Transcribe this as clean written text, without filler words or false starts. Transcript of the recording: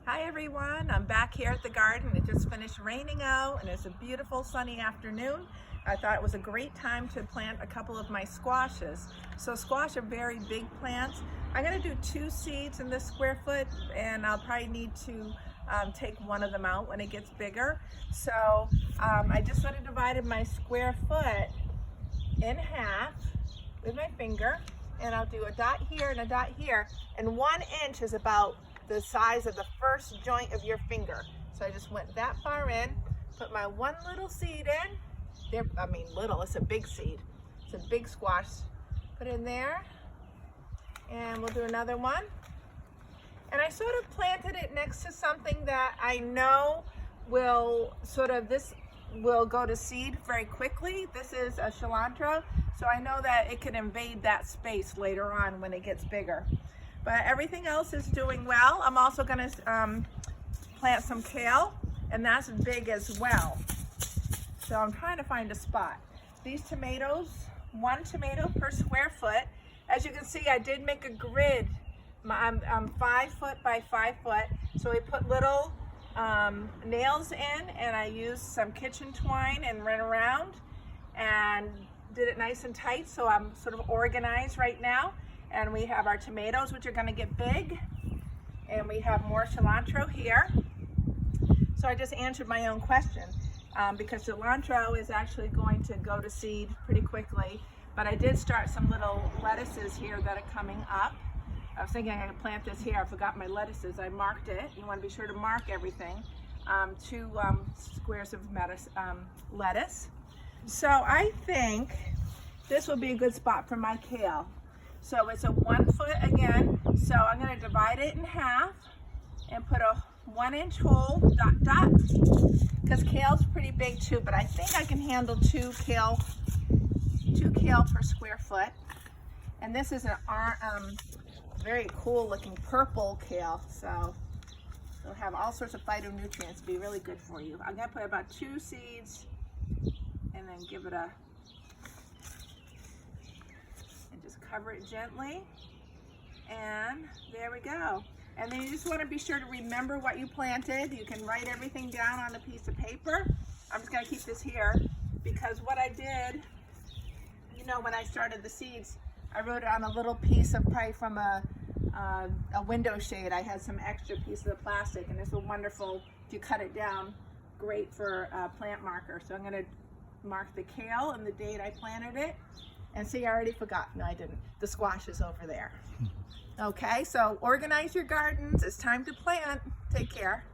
Hi everyone, I'm back here at the garden. It just finished raining out and it's a beautiful sunny afternoon. I thought it was a great time to plant a couple of my squashes. So squash are very big plants. I'm going to do 2 seeds in this square foot, and I'll probably need to take one of them out when it gets bigger. So I just sort of divided my square foot in half with my finger, and I'll do a dot here and a dot here, and 1 inch is about the size of the first joint of your finger. So I just went that far in, put my one little seed in. There, I mean little, it's a big seed. It's a big squash. Put in there, and we'll do another one. And I sort of planted it next to something that I know will this will go to seed very quickly. This is a cilantro, so I know that it can invade that space later on when it gets bigger. But everything else is doing well. I'm also going to plant some kale, and that's big as well. So I'm trying to find a spot. These tomatoes, 1 tomato per square foot. As you can see, I did make a grid. I'm 5 foot by 5 foot. So I put little nails in, and I used some kitchen twine and ran around and did it nice and tight. So I'm sort of organized right now. And we have our tomatoes, which are going to get big, and we have more cilantro here. So I just answered my own question because cilantro is actually going to go to seed pretty quickly, but I did start some little lettuces here that are coming up. I was thinking I could plant this here. I forgot my lettuces. I marked it. You want to be sure to mark everything. 2 squares of lettuce. So I think this will be a good spot for my kale. So it's a 1 foot again. So I'm going to divide it in half and put a 1 inch hole, dot dot, because kale's pretty big too, but I think I can handle 2 kale per square foot. And this is a very cool looking purple kale, so it'll have all sorts of phytonutrients, be really good for you. I'm going to put about 2 seeds and then give it just cover it gently, and there we go. And then you just want to be sure to remember what you planted. You can write everything down on a piece of paper. I'm just going to keep this here because what I did, when I started the seeds, I wrote it on a little piece of probably from a window shade. I had some extra pieces of plastic, and this is wonderful if you cut it down, great for plant marker. So I'm going to mark the kale and the date I planted it. And see, I already forgot. No, I didn't. The squash is over there. Okay, so organize your gardens. It's time to plant. Take care.